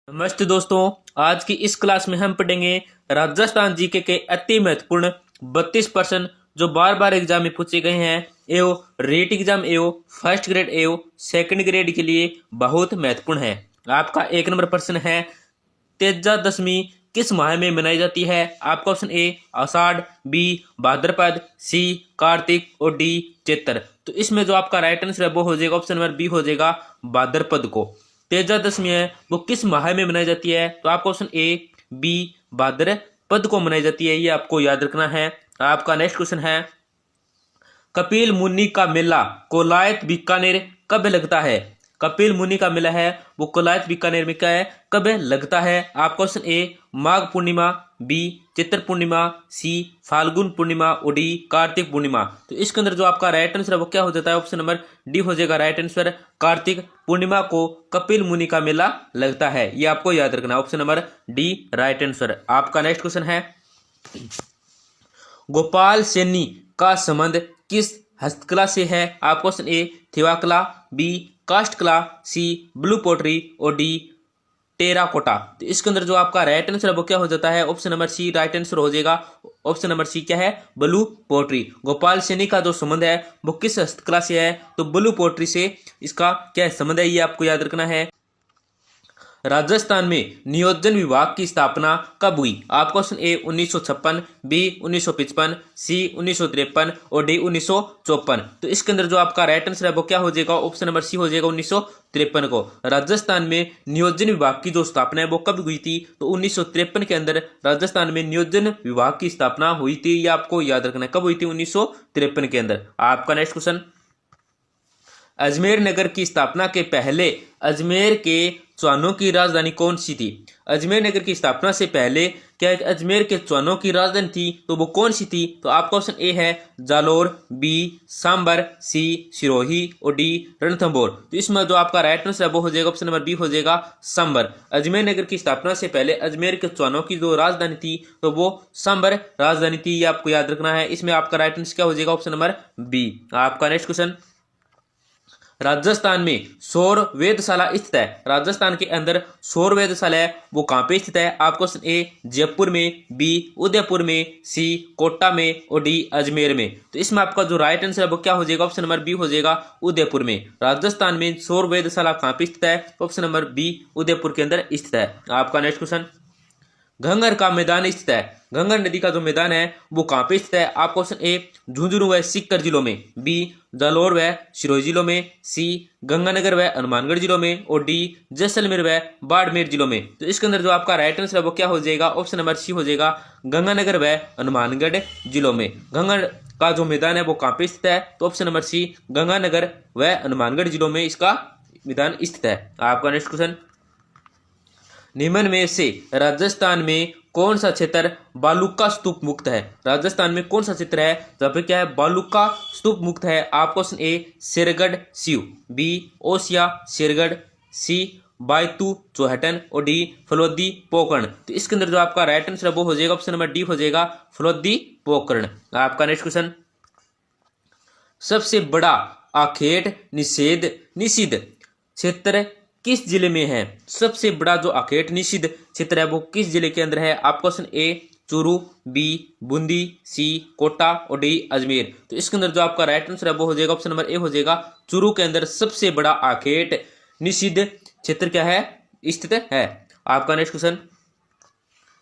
नमस्ते दोस्तों। आज की इस क्लास में हम पढ़ेंगे राजस्थान जीके के अति महत्वपूर्ण 32% जो बार बार एग्जाम में पूछे गए हैं। एओ रेट एग्जाम एओ फर्स्ट ग्रेड एओ सेकंड ग्रेड के लिए बहुत महत्वपूर्ण है। आपका 1 नंबर प्रश्न है, तेजा दशमी किस माह में मनाई जाती है? आपका ऑप्शन ए आषाढ़, बी भाद्रपद, सी कार्तिक और डी चैत्र। तो इसमें जो आपका राइट आंसर है वो हो जाएगा ऑप्शन नंबर बी हो जाएगा भाद्रपद को। तेजा दशमी है वो किस माह में मनाई जाती है? तो आपका ऑप्शन ए बी भाद्रपद को मनाई जाती है, ये आपको याद रखना है। आपका नेक्स्ट क्वेश्चन है, कपिल मुनि का मेला कोलायत बीकानेर कब लगता है? कपिल मुनि का मेला है वो कोलायत बीकानेर में क्या है, कब लगता है? आपका ऑप्शन ए माघ पूर्णिमा, बी चित्र पूर्णिमा, सी फाल्गुन पूर्णिमा और डी कार्तिक पूर्णिमा। तो इसके अंदर जो आपका राइट आंसर है वो क्या हो जाता है? ऑप्शन नंबर डी हो जाएगा राइट आंसर। कार्तिक पूर्णिमा को कपिल मुनि का मेला लगता है, ये आपको याद रखना है। Option number D right answer. आपका नेक्स्ट क्वेश्चन है, गोपाल सैनी का संबंध किस हस्तकला से है? आपका ऑप्शन ए थिवा कला, बी कास्ट कला, सी ब्लू पोट्री और डी टेराकोटा। तो इसके अंदर जो आपका राइट आंसर है वो क्या हो जाता है? Option number C right answer हो जाएगा। ऑप्शन नंबर सी क्या है? Blue pottery. गोपाल सैनी का जो संबंध है वो किस हस्तकला से है? तो ब्लू पोट्री से इसका क्या संबंध है, ये आपको याद रखना है। राजस्थान में नियोजन विभाग की स्थापना कब हुई? आपका ऑप्शन ए 1956, बी 1955, सी 1953 और डी 1954। तो इसके अंदर जो आपका राइट आंसर है वो क्या हो जाएगा? ऑप्शन नंबर सी हो जाएगा 1953 को। राजस्थान में नियोजन विभाग की जो स्थापना है वो कब हुई थी? तो 1953 के अंदर राजस्थान में नियोजन विभाग की स्थापना हुई थी, ये आपको याद रखना है। कब हुई थी? 1953 के अंदर। आपका नेक्स्ट क्वेश्चन, अजमेर नगर की स्थापना के पहले अजमेर के चौहानों की राजधानी कौन सी थी? अजमेर नगर की स्थापना से पहले क्या अजमेर के चौहानों की राजधानी थी? तो वो कौन सी थी? तो आपका ऑप्शन ए है जालोर, बी सांबर, सी सिरोही और डी रणथंभौर। तो इसमें जो आपका राइट आंसर है वो हो जाएगा ऑप्शन नंबर बी हो जाएगा सांबर। अजमेर नगर की स्थापना से पहले अजमेर के चौहानों की जो राजधानी थी तो वो सांबर राजधानी थी, ये आपको याद रखना है। इसमें आपका राइट आंसर क्या हो जाएगा? Option number B. आपका नेक्स्ट क्वेश्चन, राजस्थान में सौर वेधशाला स्थित है। राजस्थान के अंदर सौर वेधशाला है वो कहाँ पे स्थित है? आपको ऑप्शन ए जयपुर में, बी उदयपुर में, सी कोटा में और डी अजमेर में। तो इसमें आपका जो राइट आंसर है वो क्या हो जाएगा? ऑप्शन नंबर बी हो जाएगा उदयपुर में। राजस्थान में सौर वेधशाला कहाँ पे स्थित है? ऑप्शन नंबर बी उदयपुर के अंदर स्थित है। आपका नेक्स्ट क्वेश्चन, घंगर का मैदान स्थित है। घंगर नदी का जो मैदान है वो कहाँ पे स्थित है? आपका ऑप्शन ए झुंझुनू व सीकर जिलों में, बी जालोर व सिरोही जिलों में, सी गंगानगर व हनुमानगढ़ जिलों में और डी जैसलमेर व बाड़मेर जिलों में। तो इसके अंदर जो आपका राइट आंसर है वो क्या हो जाएगा? ऑप्शन नंबर सी हो जाएगा गंगानगर व हनुमानगढ़ जिलों में। घंगर का जो मैदान है वो कहाँ पे स्थित है? तो ऑप्शन नंबर सी गंगानगर व हनुमानगढ़ जिलों में इसका मैदान स्थित है। आपका नेक्स्ट क्वेश्चन, निम्न में से राजस्थान में कौन सा क्षेत्र बालूका स्तूप मुक्त है? राजस्थान में कौन सा क्षेत्र है जहाँ पे क्या है बालूका स्तूप मुक्त है? आपका ऑप्शन ए शेरगढ़ सीव, बी ओसिया शेरगढ़, सी बायतू चौहटन और डी फलोदी पोकरण। तो इसके अंदर जो आपका राइट आंसर है वो हो जाएगा ऑप्शन नंबर डी हो जाएगा फलोदी पोकरण। आपका नेक्स्ट क्वेश्चन, सबसे बड़ा आखेट निषिद्ध क्षेत्र किस जिले में है? सबसे बड़ा जो आखेट निषिद्ध क्षेत्र है वो किस जिले के अंदर है? आपका option A Churu, B Bundi, C Kota और डी अजमेर। तो इसके अंदर जो आपका राइट आंसर है वो हो जाएगा ऑप्शन नंबर ए हो जाएगा चूरू के अंदर सबसे बड़ा आखेट निषिद्ध क्षेत्र क्या है? स्थित है। आपका नेक्स्ट क्वेश्चन,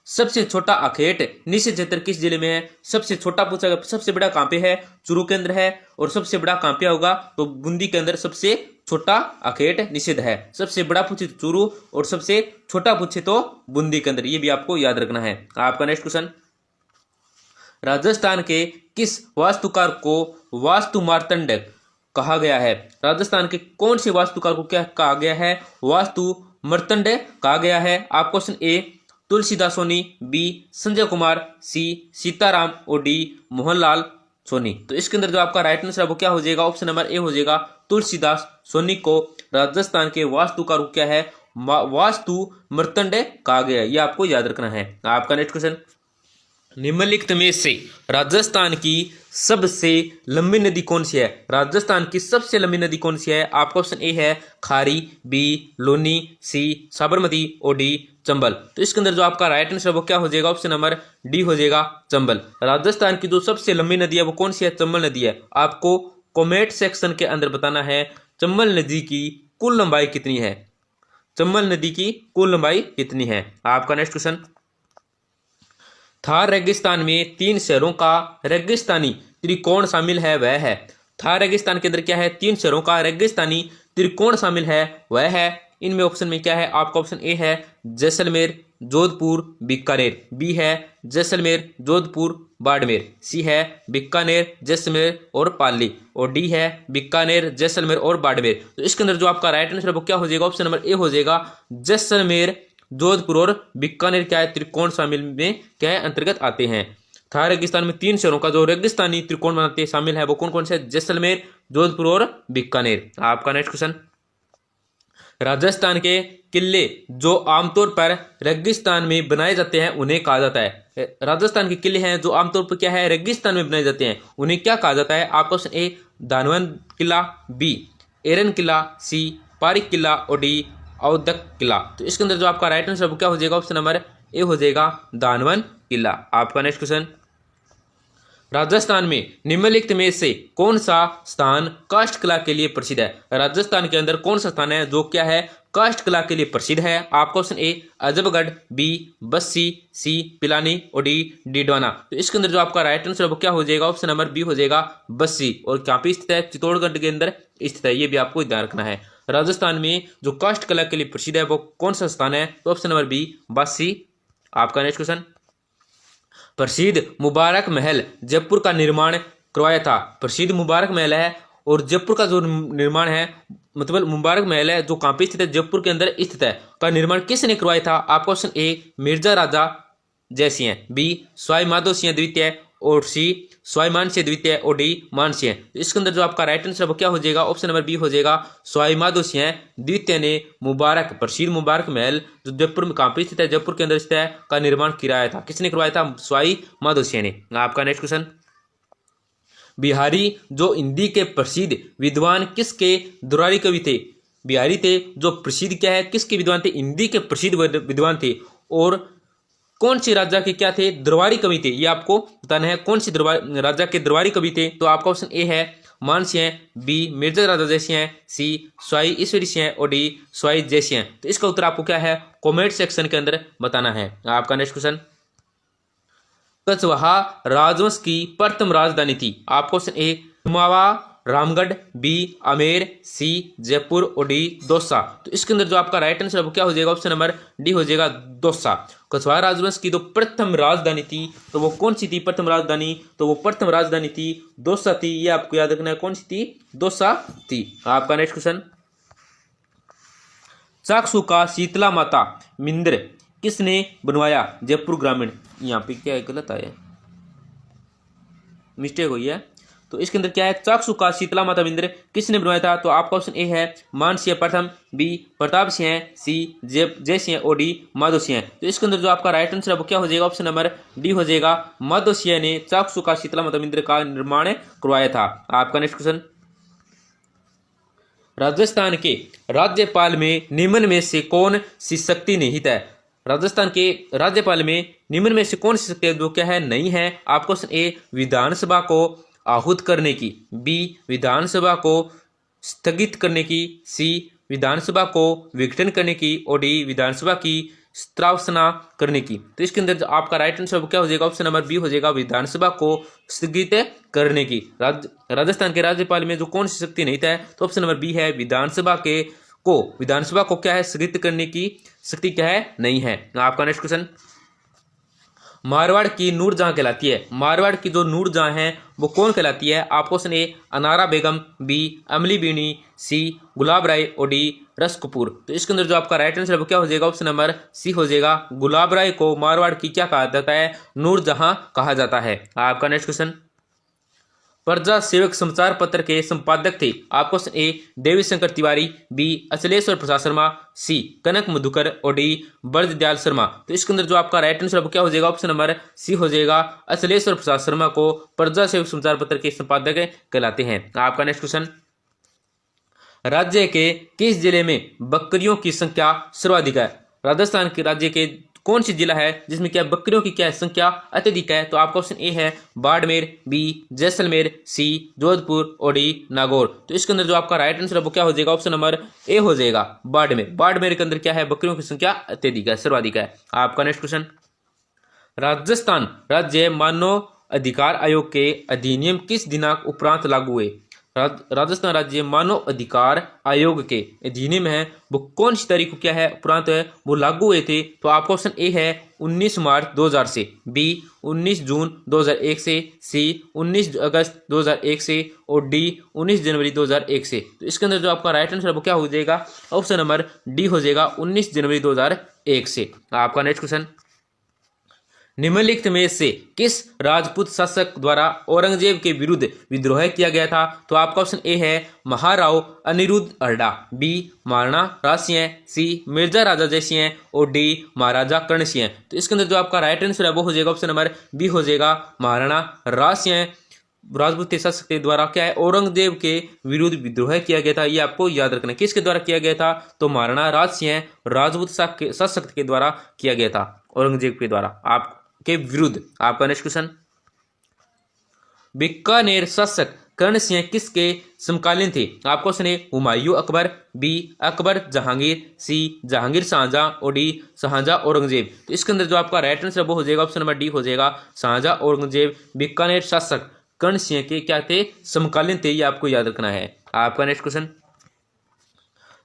सबसे छोटा आखेट निषिद्ध क्षेत्र किस जिले में है? सबसे छोटा पूछा गया, सबसे बड़ा कहाँ पे है? चूरू के अंदर है। और सबसे बड़ा कहाँ पे होगा? तो बूंदी के अंदर सबसे छोटा आखेट निषिद्ध है। सबसे बड़ा पूछे तो चूरू और सबसे छोटा पूछे तो बूंदी के अंदर, ये भी आपको याद रखना है। आपका नेक्स्ट क्वेश्चन, राजस्थान के किस वास्तुकार को वास्तु मार्तंड कहा गया है? राजस्थान के कौन से वास्तुकार को क्या कहा गया है? वास्तु मार्तंड कहा गया है। आपका क्वेश्चन ए तुलसीदास सोनी, बी संजय कुमार, सी सीताराम और डी मोहनलाल सोनी। तो इसके अंदर जो आपका राइट आंसर है वो क्या हो जाएगा? ऑप्शन नंबर ए हो जाएगा तुलसीदास सोनी को राजस्थान के वास्तुकार को क्या है? वास्तु मार्तंड कहा गया है, ये आपको याद रखना है। आपका नेक्स्ट क्वेश्चन, निम्नलिखित में से राजस्थान की सबसे लंबी नदी कौन सी है? राजस्थान की सबसे लंबी नदी कौन सी है? आपका ऑप्शन ए है खारी, बी लोनी, सी साबरमती और डी चंबल। तो इसके अंदर जो आपका राइट आंसर वो क्या हो जाएगा? ऑप्शन नंबर डी हो जाएगा चंबल। राजस्थान की जो सबसे लंबी नदी है वो कौन सी है? चंबल नदी है। आपको कमेंट सेक्शन के अंदर बताना है चंबल नदी की कुल लंबाई कितनी है। चंबल नदी की कुल लंबाई कितनी है? आपका नेक्स्ट क्वेश्चन, थार रेगिस्तान में 3 शहरों का रेगिस्तानी त्रिकोण शामिल है, वह है? थार रेगिस्तान के अंदर क्या है? 3 शहरों का रेगिस्तानी त्रिकोण शामिल है, वह है? इनमें ऑप्शन में क्या है? आपका ऑप्शन ए है जैसलमेर, जोधपुर, बीकानेर, बी है जैसलमेर, जोधपुर, बाड़मेर, सी है बीकानेर, जैसलमेर और पाली, और डी है बीकानेर, जैसलमेर और बाड़मेर। तो इसके अंदर जो आपका राइट आंसर है वो क्या हो जाएगा? ऑप्शन नंबर ए हो जाएगा जैसलमेर, जोधपुर और बीकानेर क्या है? त्रिकोण शामिल में क्या है? अंतर्गत आते हैं। थार रेगिस्तान में 3 शहरों का जो रेगिस्तानी त्रिकोण बनाते हैं शामिल है वो कौन कौन से? जैसलमेर, जोधपुर और बीकानेर। आपका नेक्स्ट क्वेश्चन, राजस्थान के किले जो आमतौर पर रेगिस्तान में बनाए जाते हैं उन्हें कहा जाता है? राजस्थान के किले हैं जो आमतौर पर क्या है? रेगिस्तान में बनाए जाते हैं, उन्हें क्या कहा जाता है? आपका ऑप्शन ए दानवन किला, बी एरन किला, सी पारिक किला और डी औदक किला। तो इसके अंदर जो आपका राइट आंसर क्या हो जाएगा? ऑप्शन नंबर ए हो जाएगा दानवन किला। आपका नेक्स्ट क्वेश्चन, राजस्थान में निम्नलिखित में से कौन सा स्थान काष्ठ कला के लिए प्रसिद्ध है? राजस्थान के अंदर कौन सा स्थान है जो क्या है? काष्ठ कला के लिए प्रसिद्ध है? आपका option A Ajabgarh, B Bassi, C Pilani और डी डीडवाना। तो इसके अंदर जो आपका राइट आंसर क्या हो जाएगा? ऑप्शन नंबर बी हो जाएगा बस्सी, और कहाँ पे स्थित है? चित्तौड़गढ़ के अंदर स्थित है, ये भी आपको ध्यान रखना है। राजस्थान में जो काष्ठ कला के लिए प्रसिद्ध है वो कौन सा स्थान है? तो ऑप्शन नंबर बी बस्सी। आपका नेक्स्ट क्वेश्चन, प्रसिद्ध मुबारक महल जयपुर का निर्माण करवाया था? प्रसिद्ध मुबारक महल है और जयपुर का जो निर्माण है, मतलब मुबारक महल है जो कहाँ पे स्थित है? जयपुर के अंदर स्थित है, का निर्माण किसने करवाया था? आपका option A Mirza Raja Jai Singh, B Sawai Madho Singh द्वितीय और सी स्वाई मानसिंह द्वितीय और डी मानसिंह। तो इसके अंदर जो आपका राइट आंसर क्या हो जाएगा? ऑप्शन नंबर बी हो जाएगा स्वाई माधो सिंह द्वितीय ने मुबारक, प्रसिद्ध मुबारक महल जो जयपुर में कहाँ पे स्थित है? जयपुर के अंदर स्थित है, का निर्माण किया था। किसने करवाया था? स्वाई माधो सिंह ने। आपका नेक्स्ट क्वेश्चन, बिहारी जो हिंदी के प्रसिद्ध विद्वान किसके दुरारी कवि थे? बिहारी थे जो प्रसिद्ध क्या है? किसके विद्वान थे? हिंदी के प्रसिद्ध विद्वान थे, और कौन सी राजा के क्या थे? दरबारी कवि थे। ये आपको बताना है कौन सी राजा के दरबारी कवि थे। तो आपका ऑप्शन ए है मानसिंह, बी मिर्जा राजा जयसिंह, सी स्वाई ईश्वरी सिंह और डी स्वाई जयसिंह। तो इसका उत्तर आपको क्या है? कमेंट सेक्शन के अंदर बताना है। आपका नेक्स्ट क्वेश्चन, कछवाहा राजवंश की प्रथम राजधानी थी? आपका option A Kumawa, Ramgarh, B Amer, C Jaipur और डी दौसा। तो इसके अंदर जो आपका राइट आंसर क्या हो जाएगा? ऑप्शन नंबर डी हो जाएगा दौसा। कछवाहा राजवंश की जो प्रथम राजधानी थी तो वो कौन सी थी? प्रथम राजधानी, तो वो प्रथम राजधानी थी दौसा थी। ये आपको याद रखना है, कौन सी थी? दौसा थी। आपका नेक्स्ट क्वेश्चन, चाकसू का शीतला माता मंदिर किसने बनवाया? जयपुर ग्रामीण। यहाँ पे क्या है? गलत आया, मिस्टेक हुई है। तो इसके अंदर क्या है? चाकसू का शीतला माता मंदिर किसने बनवाया था? तो आपका ऑप्शन ए है मानसिंह प्रथम, बी प्रताप सिंह, सी जय सिंह और डी माधो सिंह। तो इसके अंदर जो आपका राइट आंसर है वो क्या हो जाएगा? ऑप्शन नंबर डी हो जाएगा माधो सिंह ने चाकसू का शीतला माता मंदिर का निर्माण करवाया था। आपका नेक्स्ट क्वेश्चन, राजस्थान के राज्यपाल में निम्न में से कौन सी शक्ति निहित है? राजस्थान के राज्यपाल में निम्न में से कौन सी शक्ति जो क्या है? नहीं है। आपको ऑप्शन ए विधानसभा को आहूत करने की, बी विधानसभा को स्थगित करने की, सी विधानसभा को विघटन करने की और डी विधानसभा की स्थापना करने की। तो इसके अंदर आपका राइट आंसर क्या हो जाएगा? ऑप्शन नंबर बी हो जाएगा विधानसभा को स्थगित करने की। राजस्थान के राज्यपाल में जो कौन सी शक्ति नहीं है? तो ऑप्शन नंबर बी है विधानसभा को क्या है? स्थगित करने की शक्ति क्या है? नहीं है। आपका नेक्स्ट क्वेश्चन, मारवाड़ की नूरजहां कहलाती है? मारवाड़ की जो नूरजहां है वो कौन कहलाती है? आपको option A Anara Begum, B अमली बीनी, सी गुलाब राय और डी रस कपूर। तो इसके अंदर जो आपका राइट आंसर क्या हो जाएगा? ऑप्शन नंबर सी हो जाएगा गुलाब राय को मारवाड़ की क्या कहा जाता है? नूरजहां कहा जाता है। आपका नेक्स्ट क्वेश्चन, प्रजा सेवक समाचार पत्र के संपादक थे? आप क्वेश्चन ए देवी शंकर तिवारी, बी अचलेश्वर प्रसाद शर्मा, सी कनक मधुकर और डी ब्रजदयाल शर्मा। तो इसके अंदर जो आपका राइट आंसर क्या हो जाएगा? ऑप्शन नंबर सी हो जाएगा। अचलेश्वर प्रसाद शर्मा को प्रजा सेवक समाचार पत्र के संपादक कहलाते हैं। आपका नेक्स्ट क्वेश्चन, राज्य के किस जिले में बकरियों की संख्या सर्वाधिक है? राजस्थान के राज्य के कौन सी जिला है जिसमें क्या बकरियों की क्या संख्या अत्यधिक है? तो आपका ऑप्शन ए है बाड़मेर, बी जैसलमेर, सी जोधपुर और डी नागौर। तो इसके अंदर जो आपका राइट आंसर है वो क्या हो जाएगा? ऑप्शन नंबर ए हो जाएगा, बाड़मेर। बाड़मेर के अंदर क्या है? बकरियों की संख्या अत्यधिक है, सर्वाधिक है। आपका नेक्स्ट क्वेश्चन, राजस्थान राज्य मानव अधिकार आयोग के अधिनियम किस दिनांक उपरांत लागू हुए? राजस्थान राज्य मानव अधिकार आयोग के अधिनियम है वो कौन सी तारीख को क्या है उपरांत है वो लागू हुए थे? तो आपका ऑप्शन ए है 19 मार्च 2000 से, बी 19 जून 2001 से, सी 19 अगस्त 2001 से और डी 19 जनवरी 2001 से। तो इसके अंदर जो आपका राइट आंसर है वो क्या हो जाएगा? ऑप्शन नंबर डी हो जाएगा, 19 जनवरी 2001 से। आपका नेक्स्ट क्वेश्चन, निम्नलिखित में से किस राजपूत शासक द्वारा औरंगजेब के विरुद्ध विद्रोह किया गया था? तो आपका ऑप्शन ए है महाराव अनिरुद्ध हरडा, बी महाराणा राज सिंह, सी मिर्जा राजा जय सिंह और डी महाराजा कर्ण सिंह। तो इसके अंदर जो आपका राइट आंसर है वो हो जाएगा, ऑप्शन नंबर बी हो जाएगा, महाराणा राज सिंह राजपूत शासक के द्वारा क्या है औरंगजेब के विरुद्ध विद्रोह किया गया था। ये आपको याद रखना है। किसके द्वारा किया गया था? तो महाराणा राज सिंह राजपूत शासक के द्वारा किया गया था, औरंगजेब के द्वारा आप के विरुद्ध। आपका नेक्स्ट क्वेश्चन, बीकानेर शासक कर्ण सिंह किसके समकालीन थे? आपका क्वेश्चन है हुमायूं अकबर, बी अकबर जहांगीर, सी जहांगीर शाहजहां और डी शाहजहां औरंगजेब। तो इसके अंदर जो आपका राइट आंसर वो हो जाएगा, ऑप्शन नंबर डी हो जाएगा, शाहजहां औरंगजेब बीकानेर शासक कर्ण सिंह के क्या थे? समकालीन थे। ये आपको याद रखना है। आपका नेक्स्ट क्वेश्चन,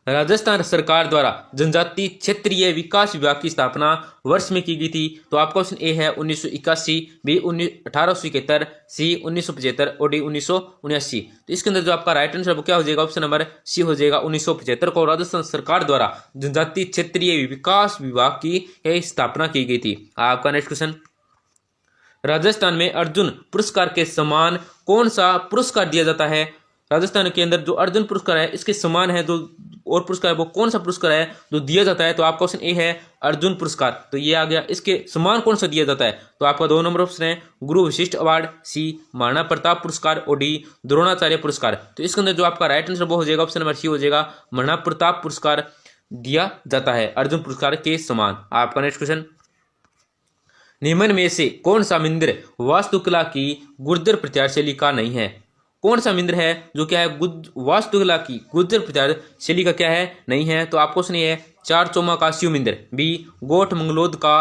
राजस्थान सरकार द्वारा जनजातीय क्षेत्रीय विकास विभाग की स्थापना वर्ष में की गई थी? तो आपका ऑप्शन ए है 1981, बी 1871, सी 1975 और डी 1979। तो इसके अंदर जो आपका राइट आंसर वो क्या हो जाएगा? ऑप्शन नंबर सी हो जाएगा, 1975 को राजस्थान सरकार द्वारा जनजातीय क्षेत्रीय विकास विभाग की स्थापना की गई थी। आपका नेक्स्ट क्वेश्चन, राजस्थान में अर्जुन पुरस्कार के समान कौन सा पुरस्कार दिया जाता है? राजस्थान के अंदर जो अर्जुन पुरस्कार है इसके समान है जो और पुरस्कार है वो कौन सा पुरस्कार है जो दिया जाता है? तो आपका ऑप्शन ए है अर्जुन पुरस्कार। तो ये आ गया। इसके समान कौन सा दिया जाता है? तो आपका 2 नंबर ऑप्शन है गुरु विशिष्ट अवार्ड, सी महाराणा प्रताप पुरस्कार और डी द्रोणाचार्य पुरस्कार। तो इसके अंदर जो आपका राइट आंसर वो हो जाएगा, ऑप्शन नंबर सी हो जाएगा, महाराणा प्रताप पुरस्कार दिया जाता है अर्जुन पुरस्कार के समान। आपका नेक्स्ट क्वेश्चन, निम्न में से कौन सा मंदिर वास्तुकला की गुर्जर प्रचार शैली का नहीं है? कौन सा मंदिर है जो क्या है वास्तुकला की गुर्जर प्रचार शैली का क्या है? नहीं है। तो आपको सुनिए है चार चौमा का शिव मंदिर, बी गोठ मंगलोद का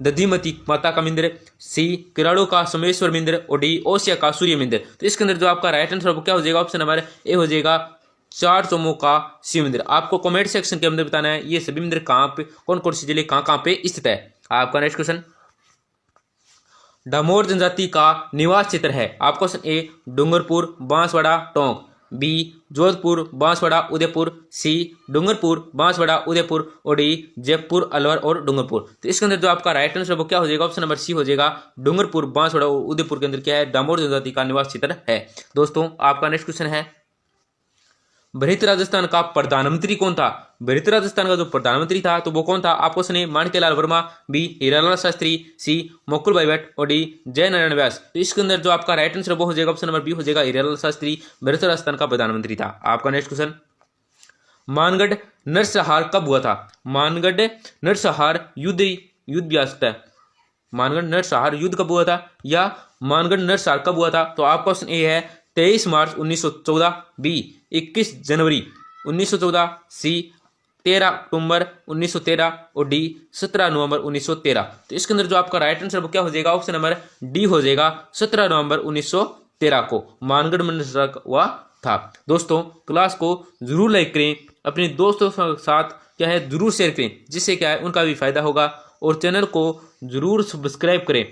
दधिमती माता का मंदिर, सी किराड़ो का सोमेश्वर मंदिर और डी ओसिया का सूर्य मंदिर। तो इसके अंदर जो आपका राइट आंसर वो क्या हो जाएगा? ऑप्शन नंबर ए हो जाएगा, चार चौमों का शिव मंदिर। आपको कमेंट सेक्शन के अंदर बताना है ये सभी मंदिर कहाँ पे, कौन कौन सी जिले कहाँ पे स्थित है। आपका नेक्स्ट क्वेश्चन, डामोर जनजाति का निवास क्षेत्र है? आपका क्वेश्चन ए डूंगरपुर, बांसवाड़ा, टोंक, बी जोधपुर, बांसवाड़ा, उदयपुर, सी डूंगरपुर, बांसवाड़ा, उदयपुर और डी जयपुर, अलवर और डूंगरपुर। तो इसके अंदर जो आपका राइट आंसर वो क्या हो जाएगा? ऑप्शन नंबर सी हो जाएगा, डूंगरपुर, बांसवाड़ा और उदयपुर के अंदर क्या है? डामोर जनजाति का निवास क्षेत्र है। दोस्तों आपका नेक्स्ट क्वेश्चन है, बृहत राजस्थान का प्रधानमंत्री कौन था? बृहत राजस्थान का जो प्रधानमंत्री था तो वो कौन था? आपको सुनिए माणिक्यलाल वर्मा, बी हीरालाल शास्त्री, सी मुकुल भाई और डी जय नारायण व्यास। तो इसके अंदर जो आपका राइट आंसर वो हो जाएगा, ऑप्शन नंबर बी हो जाएगा, हीरालाल शास्त्री बृहत राजस्थान का प्रधानमंत्री था। आपका नेक्स्ट क्वेश्चन, मानगढ़ नरसंहार कब हुआ था? मानगढ़ नरसंहार युद्ध भी आ सकता है। मानगढ़ नरसंहार युद्ध कब हुआ था या मानगढ़ नरसंहार कब हुआ था? तो आपका ऑप्शन ए है 23 मार्च 1914, बी 21 जनवरी 1914, सी 13 अक्टूबर 1913 और डी 17 नवंबर 1913। तो इसके अंदर जो आपका राइट आंसर वो क्या हो जाएगा? ऑप्शन नंबर डी हो जाएगा, 17 नवंबर 1913 को मानगढ़ में नरसंहार हुआ था। दोस्तों क्लास को जरूर लाइक करें, अपने दोस्तों के साथ क्या है जरूर शेयर करें, जिससे क्या है उनका भी फायदा होगा, और चैनल को जरूर सब्सक्राइब करें।